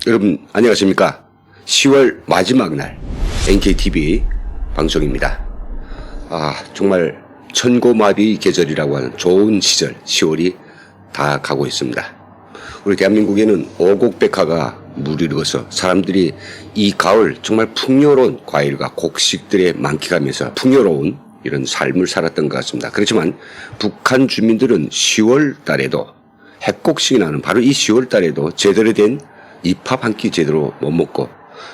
여러분 안녕하십니까? 10월 마지막 날 NKTV 방송입니다. 정말 천고마비 계절이라고 하는 좋은 시절 10월이 다 가고 있습니다. 우리 대한민국에는 오곡백화가 무르익어서 사람들이 이 가을 정말 풍요로운 과일과 곡식들에 만끽하면서 풍요로운 이런 삶을 살았던 것 같습니다. 그렇지만 북한 주민들은 10월 달에도 핵곡식이 나는 바로 이 10월 달에도 제대로 된 입밥 한 끼 제대로 못 먹고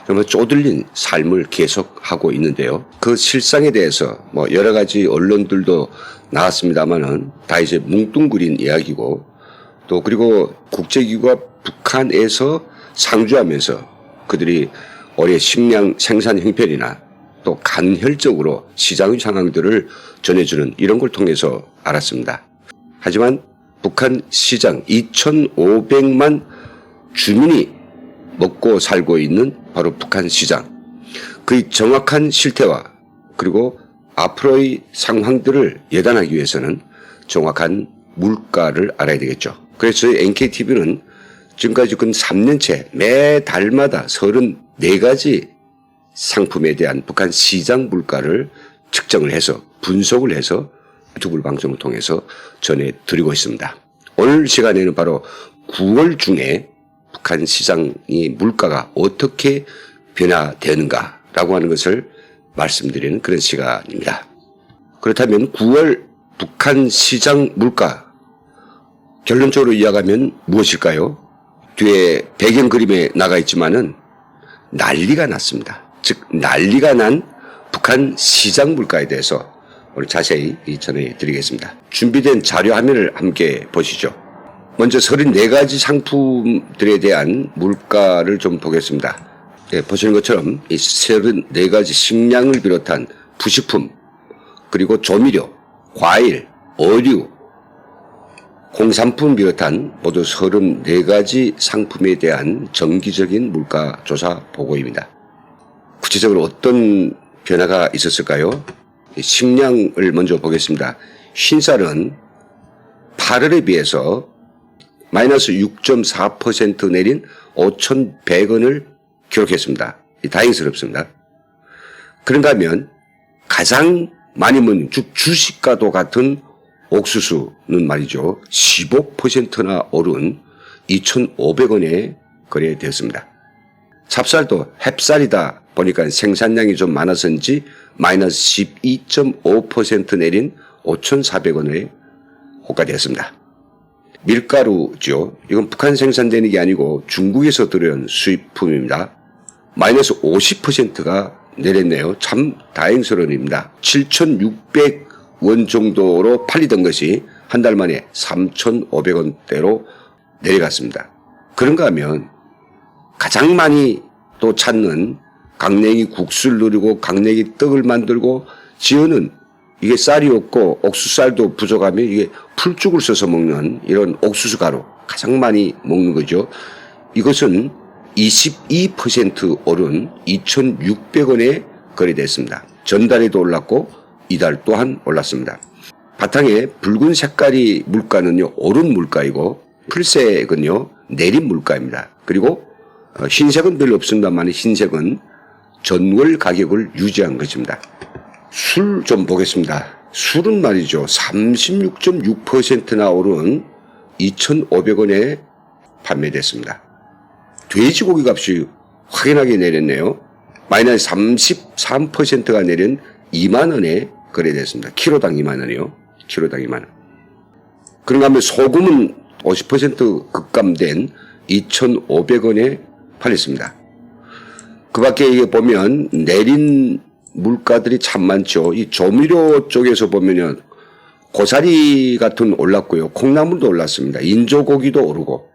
정말 쪼들린 삶을 계속하고 있는데요. 그 실상에 대해서 여러 가지 언론들도 나왔습니다만은 다 이제 뭉뚱그린 이야기고 또 그리고 국제기구가 북한에서 상주하면서 그들이 올해 식량 생산 형편이나 또 간헐적으로 시장의 상황들을 전해주는 이런 걸 통해서 알았습니다. 하지만 북한 시장 2,500만 주민이 먹고 살고 있는 바로 북한 시장, 그 정확한 실태와 그리고 앞으로의 상황들을 예단하기 위해서는 정확한 물가를 알아야 되겠죠. 그래서 저희 NKTV는 지금까지 근 3년째 매 달마다 34가지 상품에 대한 북한 시장 물가를 측정을 해서 분석을 해서 유튜브 방송을 통해서 전해드리고 있습니다. 오늘 시간에는 바로 9월 중에 북한 시장의 물가가 어떻게 변화되는가라고 하는 것을 말씀드리는 그런 시간입니다. 그렇다면 9월 북한 시장 물가 결론적으로 이야기하면 무엇일까요? 뒤에 배경 그림에 나가 있지만은 난리가 났습니다. 즉 난리가 난 북한 시장 물가에 대해서 오늘 자세히 전해드리겠습니다. 준비된 자료 화면을 함께 보시죠. 먼저 34가지 상품들에 대한 물가를 좀 보겠습니다. 보시는 것처럼 이 34가지 식량을 비롯한 부식품, 그리고 조미료, 과일, 어류, 공산품 비롯한 모두 34가지 상품에 대한 정기적인 물가 조사 보고입니다. 구체적으로 어떤 변화가 있었을까요? 식량을 먼저 보겠습니다. 흰쌀은 8월에 비해서 마이너스 6.4% 내린 5,100원을 기록했습니다. 다행스럽습니다. 그런가 하면 가장 많이 먹는 주식과도 같은 옥수수는 말이죠. 15%나 오른 2,500원에 거래되었습니다. 찹쌀도 햅쌀이다 보니까 생산량이 좀 많아서인지 마이너스 12.5% 내린 5,400원에 호가되었습니다. 밀가루죠. 이건 북한 생산되는 게 아니고 중국에서 들여온 수입품입니다. 마이너스 50%가 내렸네요. 참 다행스러운 일입니다. 7,600원 정도로 팔리던 것이 한 달 만에 3,500원대로 내려갔습니다. 그런가 하면 가장 많이 또 찾는 강냉이 국수를 누리고 강냉이 떡을 만들고 지어는 이게 쌀이 없고 옥수수쌀도 부족하면 이게 풀죽을 써서 먹는 이런 옥수수 가루 가장 많이 먹는 거죠. 이것은 22% 오른 2,600원에 거래됐습니다. 전달에도 올랐고 이달 또한 올랐습니다. 바탕에 붉은 색깔이 물가는요 오른 물가이고 풀색은요 내린 물가입니다. 그리고 흰색은 별로 없습니다만 흰색은 전월 가격을 유지한 것입니다. 술 좀 보겠습니다. 술은 말이죠. 36.6%나 오른 2,500원에 판매됐습니다. 돼지고기 값이 확연하게 내렸네요. 마이너스 33%가 내린 2만 원에 거래됐습니다. 키로당 2만 원이요. 키로당 2만 원. 그런가 하면 소금은 50% 급감된 2,500원에 팔렸습니다. 그 밖에 이게 보면 내린 물가들이 참 많죠. 이 조미료 쪽에서 보면요. 고사리 같은 올랐고요. 콩나물도 올랐습니다. 인조고기도 오르고.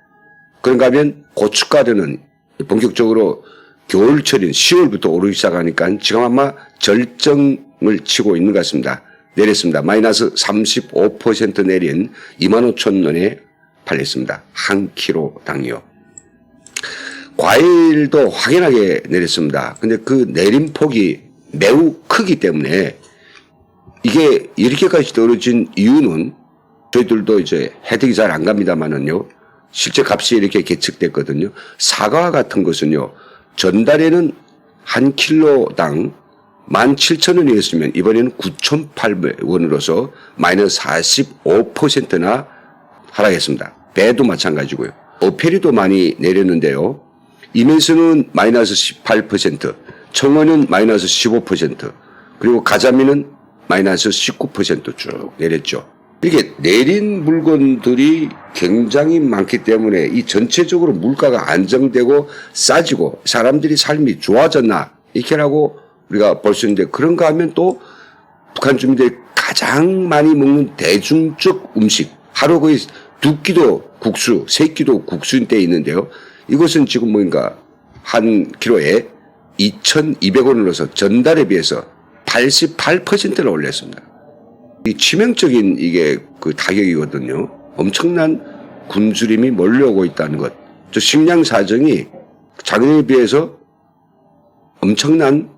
그런가 하면 고춧가루는 본격적으로 겨울철인 10월부터 오르기 시작하니까 지금 아마 절정을 치고 있는 것 같습니다. 내렸습니다. 마이너스 35% 내린 25,000원에 팔렸습니다. 한 킬로당이요. 과일도 확연하게 내렸습니다. 근데 그 내림폭이 매우 크기 때문에 이게 이렇게까지 떨어진 이유는 저희들도 이제 혜택이 잘 안 갑니다만은요. 실제 값이 이렇게 계측됐거든요. 사과 같은 것은요. 전달에는 한 킬로당 17,000원이었으면 이번에는 9,800원으로서 마이너스 45%나 하락했습니다. 배도 마찬가지고요. 어패리도 많이 내렸는데요. 이면수는 마이너스 18%, 청어는 마이너스 15%, 그리고 가자미는 마이너스 19% 쭉 내렸죠. 이렇게 내린 물건들이 굉장히 많기 때문에 이 전체적으로 물가가 안정되고 싸지고 사람들이 삶이 좋아졌나 이렇게라고 우리가 볼 수 있는데, 그런가 하면 또 북한 주민들이 가장 많이 먹는 대중적 음식, 하루 거의 2끼도 국수, 3끼도 국수인 때 있는데요. 이것은 지금 뭔가 한 킬로에 2,200원으로서 전달에 비해서 88%나 올렸습니다. 이 치명적인 이게 그 타격이거든요. 엄청난 굶주림이 몰려오고 있다는 것. 저 식량 사정이 작년에 비해서 엄청난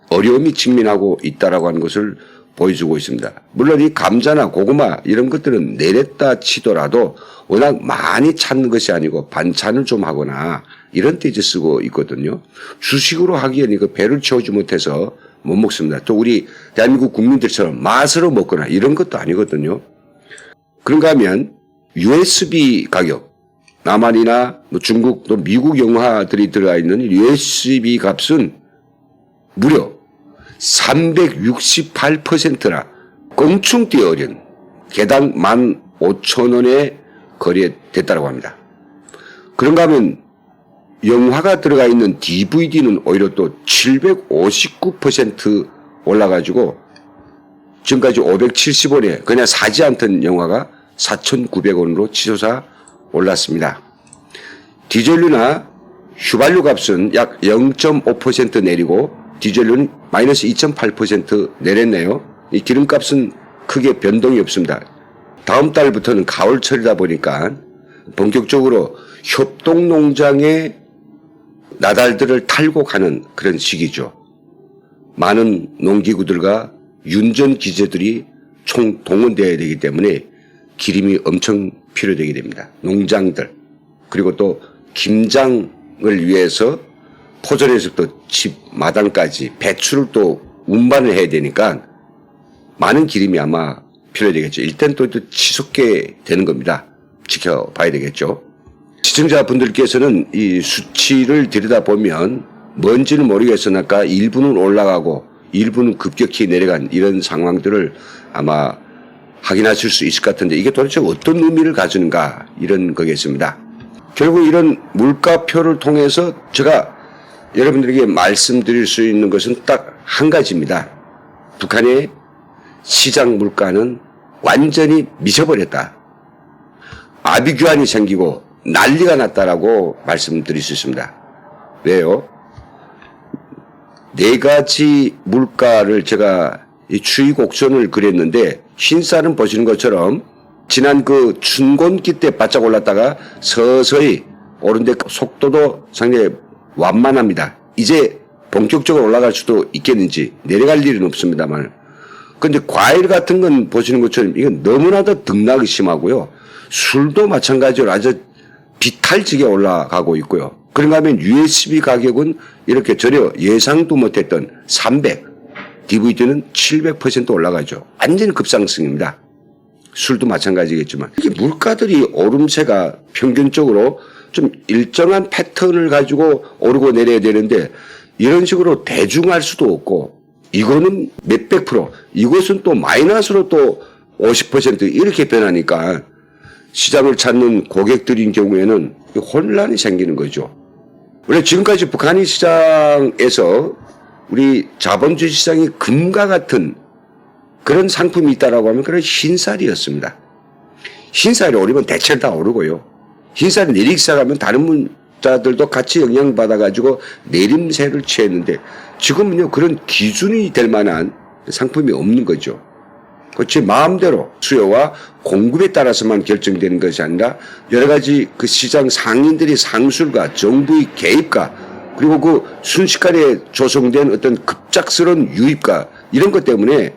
어려움이 직면하고 있다라고 하는 것을 보여주고 있습니다. 물론 이 감자나 고구마 이런 것들은 내렸다 치더라도 워낙 많이 찾는 것이 아니고 반찬을 좀 하거나 이런 때 이제 쓰고 있거든요. 주식으로 하기에는 이거 배를 채우지 못해서 못 먹습니다. 또 우리 대한민국 국민들처럼 맛으로 먹거나 이런 것도 아니거든요. 그런가 하면 USB 가격, 남한이나 뭐 중국 또 미국 영화들이 들어가 있는 USB 값은 무려 368%나 껑충 뛰어오른 개당 15,000원에 거래됐다고 합니다. 그런가 하면 영화가 들어가 있는 DVD는 오히려 또 759% 올라가지고 지금까지 570원에 그냥 사지 않던 영화가 4,900원으로 치솟아 올랐습니다. 디젤류나 휘발유 값은 약 0.5% 내리고 디젤류는 마이너스 2.8% 내렸네요. 이 기름값은 크게 변동이 없습니다. 다음 달부터는 가을철이다 보니까 본격적으로 협동농장에 나달들을 탈고 가는 그런 시기죠. 많은 농기구들과 윤전기재들이 총 동원되어야 되기 때문에 기름이 엄청 필요되게 됩니다. 농장들, 그리고 또 김장을 위해서 포전에서부터 집 마당까지 배추를 또 운반을 해야 되니까 많은 기름이 아마 필요되겠죠. 일단 또 치솟게 되는 겁니다. 지켜봐야 되겠죠. 시청자분들께서는 이 수치를 들여다보면 뭔지는 모르겠으나 아까 일부는 올라가고 일부는 급격히 내려간 이런 상황들을 아마 확인하실 수 있을 것 같은데, 이게 도대체 어떤 의미를 가지는가, 이런 거겠습니다. 결국 이런 물가표를 통해서 제가 여러분들에게 말씀드릴 수 있는 것은 딱 한 가지입니다. 북한의 시장 물가는 완전히 미쳐버렸다. 아비규환이 생기고 난리가 났다라고 말씀드릴 수 있습니다. 왜요? 4가지 물가를 제가 이 추이 곡선을 그렸는데, 흰살은 보시는 것처럼 지난 그 춘곤기 때 바짝 올랐다가 서서히 오른데 속도도 상당히 완만합니다. 이제 본격적으로 올라갈 수도 있겠는지, 내려갈 일은 없습니다만. 그런데 과일 같은 건 보시는 것처럼 이건 너무나도 등락이 심하고요. 술도 마찬가지로 아주 비탈지게 올라가고 있고요. 그런가 하면 USB 가격은 이렇게 전혀 예상도 못했던 300, DVD는 700% 올라가죠. 완전 급상승입니다. 술도 마찬가지겠지만. 이게 물가들이 오름세가 평균적으로 좀 일정한 패턴을 가지고 오르고 내려야 되는데, 이런 식으로 대중할 수도 없고, 이거는 몇백 프로, 이것은 또 마이너스로 또 50% 이렇게 변하니까 시장을 찾는 고객들인 경우에는 혼란이 생기는 거죠. 원래 지금까지 북한이 시장에서 우리 자본주의 시장이 금과 같은 그런 상품이 있다라고 하면 그런 흰쌀이었습니다. 흰쌀이 오르면 대체로 다 오르고요. 흰쌀이 내리기 시작하면 다른 문자들도 같이 영향받아가지고 내림세를 취했는데, 지금은요 그런 기준이 될 만한 상품이 없는 거죠. 그렇지, 마음대로 수요와 공급에 따라서만 결정되는 것이 아니라 여러 가지 그 시장 상인들의 상술과 정부의 개입과 그리고 그 순식간에 조성된 어떤 급작스러운 유입과 이런 것 때문에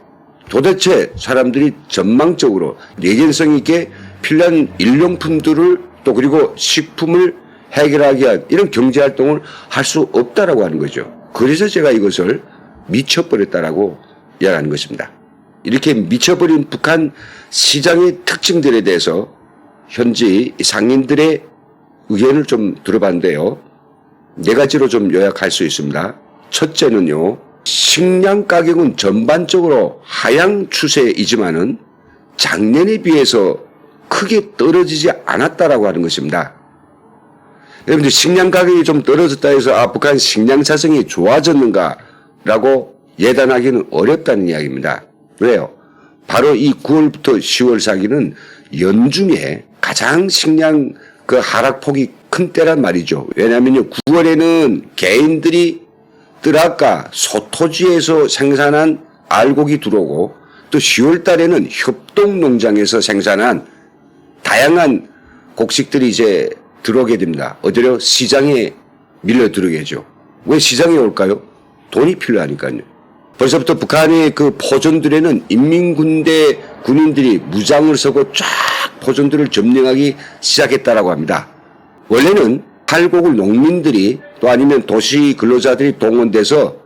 도대체 사람들이 전망적으로 내연성 있게 필요한 일용품들을 또 그리고 식품을 해결하기 위한 이런 경제활동을 할 수 없다라고 하는 거죠. 그래서 제가 이것을 미쳐버렸다라고 이야기하는 것입니다. 이렇게 미쳐버린 북한 시장의 특징들에 대해서 현지 상인들의 의견을 좀 들어봤는데요. 네 가지로 좀 요약할 수 있습니다. 첫째는요, 식량 가격은 전반적으로 하향 추세이지만은 작년에 비해서 크게 떨어지지 않았다라고 하는 것입니다. 여러분들 식량 가격이 좀 떨어졌다 해서 북한 식량 사정이 좋아졌는가라고 예단하기는 어렵다는 이야기입니다. 왜요? 바로 이 9월부터 10월 사기는 연중에 가장 식량 그 하락폭이 큰 때란 말이죠. 왜냐하면요, 9월에는 개인들이 뜰아까 소토지에서 생산한 알곡이 들어오고 또 10월 달에는 협동농장에서 생산한 다양한 곡식들이 이제 들어오게 됩니다. 어디로? 시장에 밀려 들어오게죠. 왜 시장에 올까요? 돈이 필요하니까요. 벌써부터 북한의 그 포존들에는 인민군대 군인들이 무장을 서고 쫙 포존들을 점령하기 시작했다라고 합니다. 원래는 탈곡을 농민들이 또 아니면 도시 근로자들이 동원돼서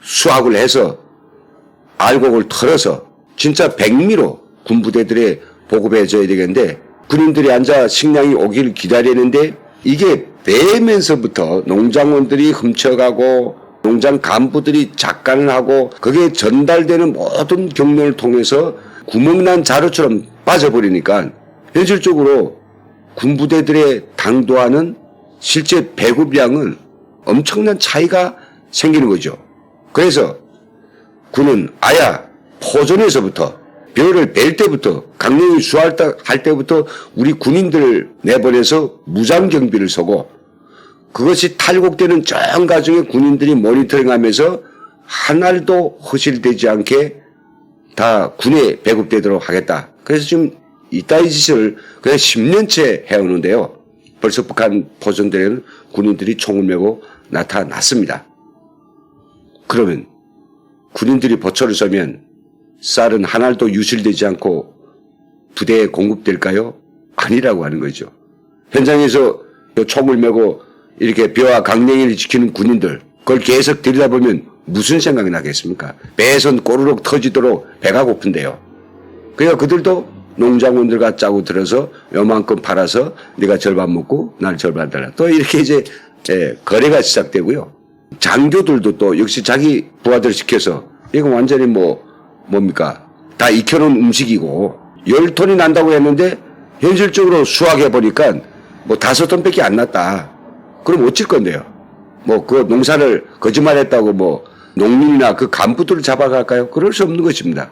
수확을 해서 알곡을 털어서 진짜 백미로 군부대들에 보급해줘야 되겠는데 군인들이 앉아 식량이 오기를 기다리는데 이게 배면서부터 농장원들이 훔쳐가고 농장 간부들이 작간을 하고 그게 전달되는 모든 경로를 통해서 구멍난 자루처럼 빠져버리니까 현실적으로 군부대들의 당도하는 실제 배급량은 엄청난 차이가 생기는 거죠. 그래서 군은 아야 포존에서부터 벼를 벨 때부터 강령이 수할 때부터 우리 군인들을 내보내서 무장경비를 서고 그것이 탈곡되는 전 과정에 군인들이 모니터링하면서 한 알도 허실되지 않게 다 군에 배급되도록 하겠다. 그래서 지금 이따위 짓을 그냥 10년째 해오는데요. 벌써 북한 포존들에는 군인들이 총을 메고 나타났습니다. 그러면 군인들이 보초를 서면 쌀은 한 알도 유실되지 않고 부대에 공급될까요? 아니라고 하는 거죠. 현장에서 총을 메고 이렇게 벼와 강냉이를 지키는 군인들 그걸 계속 들여다보면 무슨 생각이 나겠습니까? 배에선 꼬르륵 터지도록 배가 고픈데요. 그러니까 그들도 농장원들과 짜고 들어서 요만큼 팔아서 네가 절반 먹고 날 절반 달라. 또 이렇게 이제 거래가 시작되고요. 장교들도 또 역시 자기 부하들 시켜서 이거 완전히 뭡니까? 다 익혀놓은 음식이고 10톤이 난다고 했는데 현실적으로 수확해 보니까 5톤밖에 안 났다. 그럼 어쩔 건데요? 그 농사를 거짓말했다고 농민이나 그 간부들을 잡아갈까요? 그럴 수 없는 것입니다.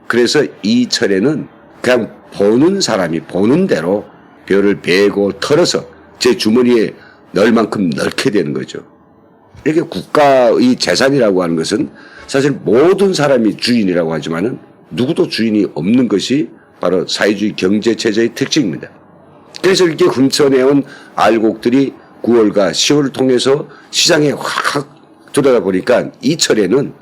그래서 이 철에는 그냥 보는 사람이 보는 대로 벼를 베고 털어서 제 주머니에 넣을 만큼 넣게 되는 거죠. 이렇게 국가의 재산이라고 하는 것은 사실 모든 사람이 주인이라고 하지만은 누구도 주인이 없는 것이 바로 사회주의 경제체제의 특징입니다. 그래서 이렇게 훔쳐내온 알곡들이 9월과 10월을 통해서 시장에 확 들어가 보니까 이 철에는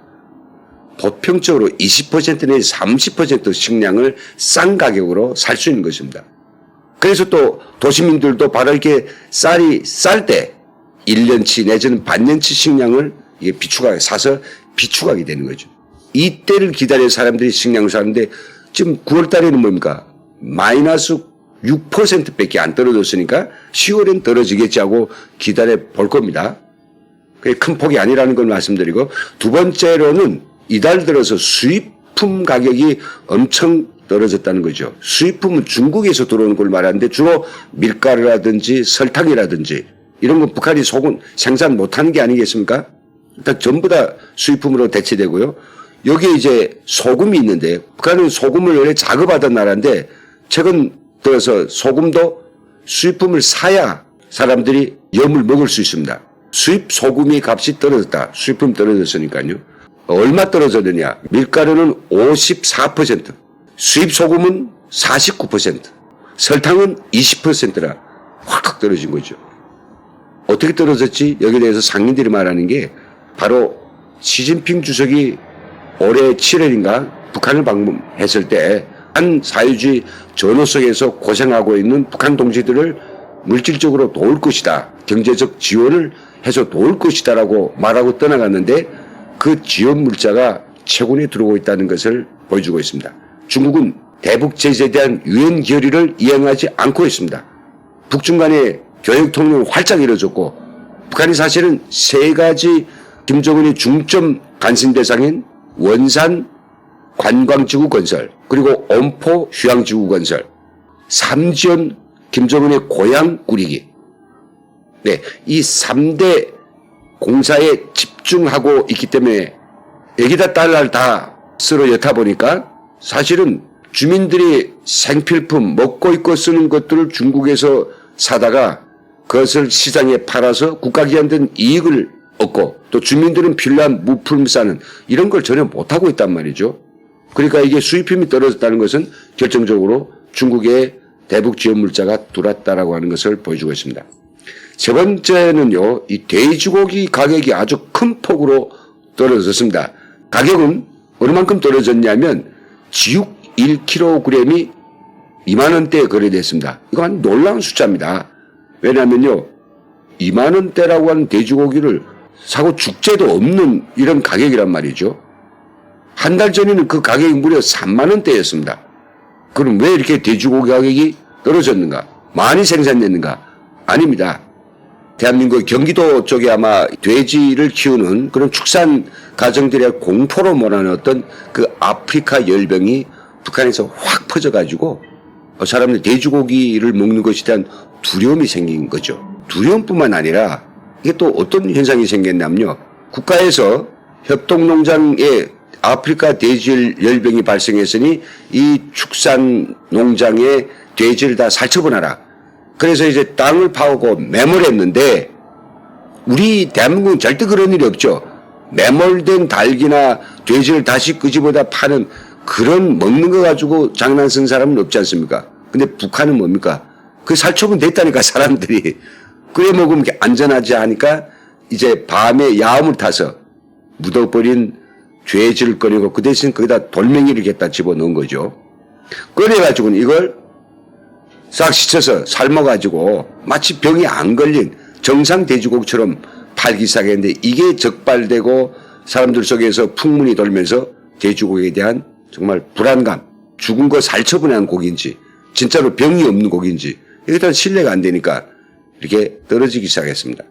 보편적으로 20% 내지 30% 식량을 싼 가격으로 살 수 있는 것입니다. 그래서 또 도시민들도 바로 이렇게 쌀이 쌀 때 1년치 내지는 반년치 식량을 비축하게 사서 비축하게 되는 거죠. 이때를 기다려 사람들이 식량을 사는데 지금 9월 달에는 뭡니까? 마이너스 6%밖에 안 떨어졌으니까 10월엔 떨어지겠지 하고 기다려 볼 겁니다. 그게 큰 폭이 아니라는 걸 말씀드리고 두 번째로는 이달 들어서 수입품 가격이 엄청 떨어졌다는 거죠. 수입품은 중국에서 들어오는 걸 말하는데 주로 밀가루라든지 설탕이라든지 이런 건 북한이 생산 못하는 게 아니겠습니까? 일단 전부 다 수입품으로 대체되고요. 여기에 이제 소금이 있는데 북한은 소금을 원래 자급하던 나라인데 최근 들어서 소금도 수입품을 사야 사람들이 염을 먹을 수 있습니다. 수입 소금이 값이 떨어졌다. 수입품 떨어졌으니까요. 얼마 떨어졌느냐. 밀가루는 54%, 수입 소금은 49%, 설탕은 20%라 확 떨어진 거죠. 어떻게 떨어졌지? 여기에 대해서 상인들이 말하는 게 바로 시진핑 주석이 올해 7월인가 북한을 방문했을 때 한 사회주의 전호 속에서 고생하고 있는 북한 동지들을 물질적으로 도울 것이다. 경제적 지원을 해서 도울 것이다라고 말하고 떠나갔는데 그 지원 물자가 채군에 들어오고 있다는 것을 보여주고 있습니다. 중국은 대북 제재에 대한 유엔 결의를 이행하지 않고 있습니다. 북중 간의 교역 통로는 활짝 이뤄졌고 북한이 사실은 세 가지 김정은의 중점 관심 대상인 원산 관광지구 건설 그리고 엄포 휴양지구 건설 3지연 김정은의 고향 꾸리기 네, 이 3대 공사에 집중하고 있기 때문에 여기다 달러를 다 쓸어 엿타 보니까 사실은 주민들이 생필품 먹고 입고 쓰는 것들을 중국에서 사다가 그것을 시장에 팔아서 국가기관들은 이익을 얻고 또 주민들은 필요한 무품 사는 이런 걸 전혀 못하고 있단 말이죠. 그러니까 이게 수입품이 떨어졌다는 것은 결정적으로 중국의 대북 지원 물자가 들어왔다라고 하는 것을 보여주고 있습니다. 세 번째는요, 이 돼지고기 가격이 아주 큰 폭으로 떨어졌습니다. 가격은 어느만큼 떨어졌냐면 지육 1kg이 2만 원대에 거래됐습니다. 이거 한 놀라운 숫자입니다. 왜냐하면요, 2만 원대라고 하는 돼지고기를 사고 축제도 없는 이런 가격이란 말이죠. 한 달 전에는 그 가격이 무려 3만 원대였습니다. 그럼 왜 이렇게 돼지고기 가격이 떨어졌는가? 많이 생산됐는가? 아닙니다. 대한민국 경기도 쪽에 아마 돼지를 키우는 그런 축산 가정들의 공포로 몰아넣은 어떤 그 아프리카 열병이 북한에서 확 퍼져가지고 사람들이 돼지고기를 먹는 것에 대한 두려움이 생긴 거죠. 두려움뿐만 아니라 이게 또 어떤 현상이 생겼냐면요. 국가에서 협동농장에 아프리카 돼지 열병이 발생했으니 이 축산 농장에 돼지를 다 살처분하라. 그래서 이제 땅을 파고 매몰했는데 우리 대한민국은 절대 그런 일이 없죠. 매몰된 닭이나 돼지를 다시 끄집어다 파는 그런 먹는 거 가지고 장난 쓴 사람은 없지 않습니까? 근데 북한은 뭡니까? 그 살처분 됐다니까 사람들이. 그래 먹으면 안전하지 하니까 이제 밤에 야음을 타서 묻어버린 돼지를 꺼내고 그 대신 거기다 돌멩이를 갖다 집어넣은 거죠. 꺼내가지고는 이걸 싹 씻어서 삶아가지고 마치 병이 안 걸린 정상 돼지고기처럼 팔기 시작했는데 이게 적발되고 사람들 속에서 풍문이 돌면서 돼지고기에 대한 정말 불안감, 죽은 거 살처분한 고기인지 진짜로 병이 없는 고기인지 이게 다 신뢰가 안 되니까 이렇게 떨어지기 시작했습니다.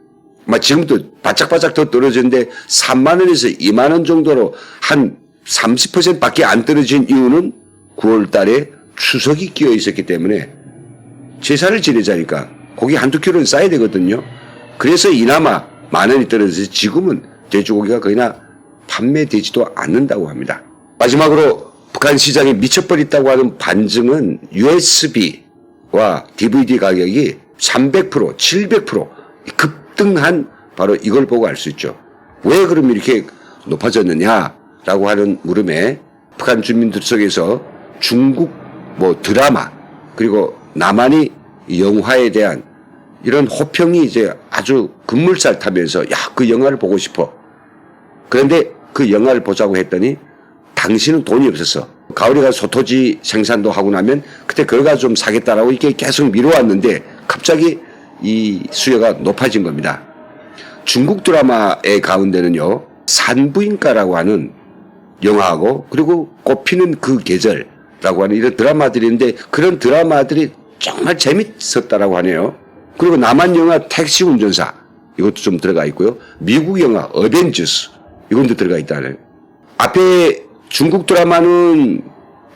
지금도 바짝바짝 더 떨어졌는데 3만 원에서 2만 원 정도로 한 30%밖에 안 떨어진 이유는 9월 달에 추석이 끼어 있었기 때문에 제사를 지내자니까 고기 한두 킬로는 싸야 되거든요. 그래서 이나마 만 원이 떨어져서 지금은 돼지고기가 거의나 판매되지도 않는다고 합니다. 마지막으로 북한 시장에 미쳐버렸다고 하는 반증은 USB와 DVD 가격이 300%, 700% 급등한 바로 이걸 보고 알 수 있죠. 왜 그럼 이렇게 높아졌느냐라고 하는 물음에 북한 주민들 속에서 중국 드라마 그리고 남한이 영화에 대한 이런 호평이 이제 아주 급물살 타면서 그 영화를 보고 싶어. 그런데 그 영화를 보자고 했더니 당신은 돈이 없었어. 가을에 가서 소토지 생산도 하고 나면 그때 그걸 가서 좀 사겠다라고 이렇게 계속 미뤄왔는데 갑자기 이 수요가 높아진 겁니다. 중국 드라마의 가운데는요, 산부인과라고 하는 영화하고 그리고 꽃피는 그 계절라고 하는 이런 드라마들이 있는데 그런 드라마들이 정말 재밌었다라고 하네요. 그리고 남한 영화 택시 운전사 이것도 좀 들어가 있고요. 미국 영화 어벤져스 이것도 들어가 있다는. 앞에 중국 드라마는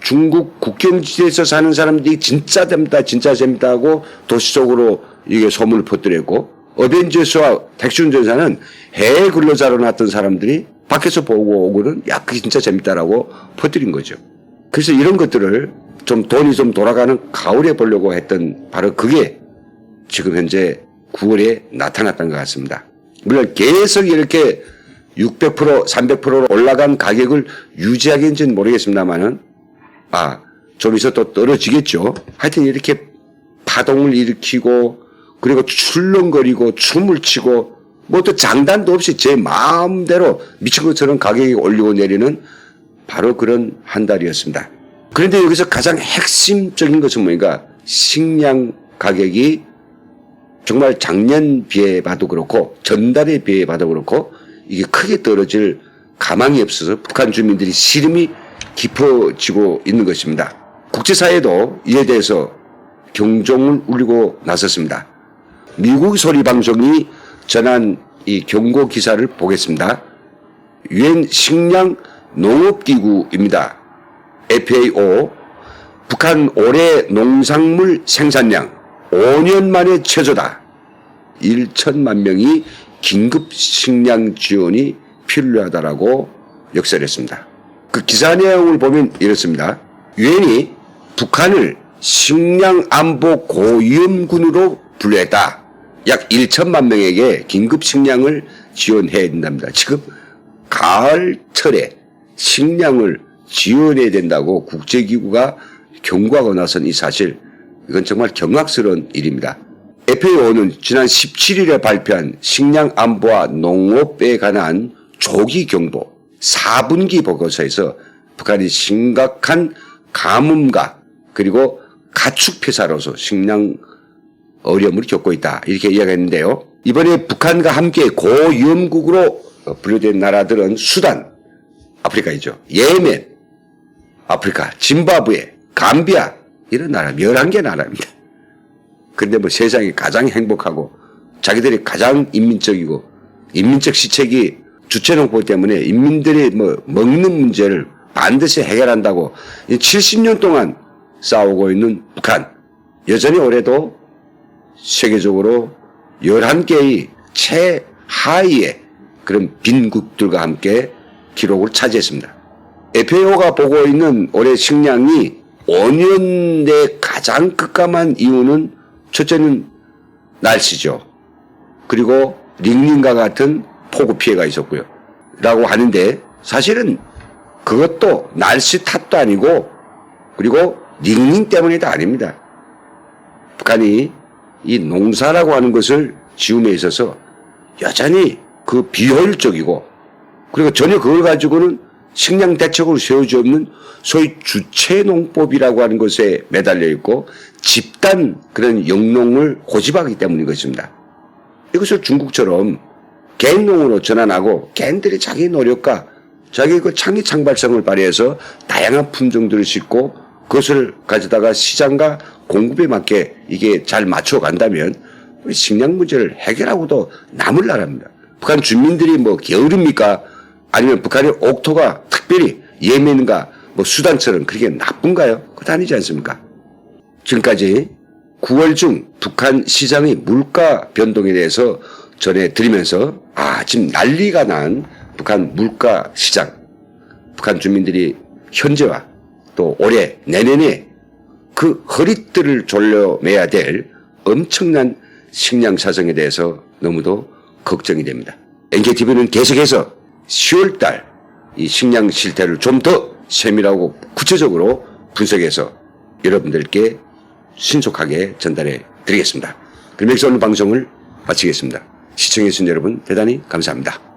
중국 국경지대에서 사는 사람들이 진짜 재밌다 하고 도시 속으로 이게 소문을 퍼뜨렸고 어벤져스와 택시 운전사는 해외 근로자로 나왔던 사람들이 밖에서 보고 오고는 그게 진짜 재밌다라고 퍼뜨린 거죠. 그래서 이런 것들을 좀 돈이 좀 돌아가는 가을에 보려고 했던 바로 그게 지금 현재 9월에 나타났던 것 같습니다. 물론 계속 이렇게 600%, 300%로 올라간 가격을 유지하겠는지는 모르겠습니다만은 좀 있어 또 떨어지겠죠. 하여튼 이렇게 파동을 일으키고 그리고 출렁거리고 춤을 치고 또 장단도 없이 제 마음대로 미친 것처럼 가격이 올리고 내리는 바로 그런 한 달이었습니다. 그런데 여기서 가장 핵심적인 것은 뭐니까 식량 가격이 정말 작년 비해봐도 그렇고 전달에 비해봐도 그렇고 이게 크게 떨어질 가망이 없어서 북한 주민들이 시름이 깊어지고 있는 것입니다. 국제사회도 이에 대해서 경종을 울리고 나섰습니다. 미국 소리 방송이 전한 이 경고 기사를 보겠습니다. 유엔 식량 농업기구입니다. FAO 북한 올해 농산물 생산량 5년 만에 최저다. 1천만 명이 긴급 식량 지원이 필요하다라고 역설했습니다. 그 기사 내용을 보면 이렇습니다. 유엔이 북한을 식량 안보 고위험군으로 분류했다. 약 1천만 명에게 긴급 식량을 지원해야 된답니다. 지금 가을철에 식량을 지원해야 된다고 국제기구가 경고하고 나선 이 사실, 이건 정말 경악스러운 일입니다. FAO는 지난 17일에 발표한 식량 안보와 농업에 관한 조기 경보 4분기 보고서에서 북한이 심각한 가뭄과 그리고 가축 폐사로서 식량 어려움을 겪고 있다, 이렇게 이야기했는데요. 이번에 북한과 함께 고위험국으로 분류된 나라들은 수단, 아프리카이죠. 예멘, 아프리카, 짐바브웨, 감비아, 이런 나라 11개 나라입니다. 그런데 뭐 세상에 가장 행복하고 자기들이 가장 인민적이고 인민적 시책이 주체농법 때문에 인민들이 뭐 먹는 문제를 반드시 해결한다고 70년 동안 싸우고 있는 북한, 여전히 올해도 세계적으로 11개의 최하위의 그런 빈국들과 함께 기록을 차지했습니다. FAO가 보고 있는 올해 식량이 5년 내 가장 급감한 이유는 첫째는 날씨죠. 그리고 링링과 같은 폭우 피해가 있었고요. 라고 하는데 사실은 그것도 날씨 탓도 아니고 그리고 링링 때문에도 아닙니다. 북한이 이 농사라고 하는 것을 지음에 있어서 여전히 그 비효율적이고 그리고 전혀 그걸 가지고는 식량 대책으로 세우지 없는 소위 주체농법이라고 하는 것에 매달려 있고 집단 그런 영농을 고집하기 때문인 것입니다. 이것을 중국처럼 개인농으로 전환하고 개인들이 자기 노력과 자기 그 창의 창발성을 발휘해서 다양한 품종들을 싣고 그것을 가져다가 시장과 공급에 맞게 이게 잘 맞춰간다면 우리 식량 문제를 해결하고도 남을 나라입니다. 북한 주민들이 뭐 게으릅니까? 아니면 북한의 옥토가 특별히 예멘과 뭐 수단처럼 그렇게 나쁜가요? 그것도 아니지 않습니까? 지금까지 9월 중 북한 시장의 물가 변동에 대해서 전해드리면서 지금 난리가 난 북한 물가 시장, 북한 주민들이 현재와 또 올해 내년에 그 허리띠를 졸려매야 될 엄청난 식량 사정에 대해서 너무도 걱정이 됩니다. NKTV는 계속해서 10월달 이 식량 실태를 좀 더 세밀하고 구체적으로 분석해서 여러분들께 신속하게 전달해 드리겠습니다. 그럼 여기서 오늘 방송을 마치겠습니다. 시청해주신 여러분 대단히 감사합니다.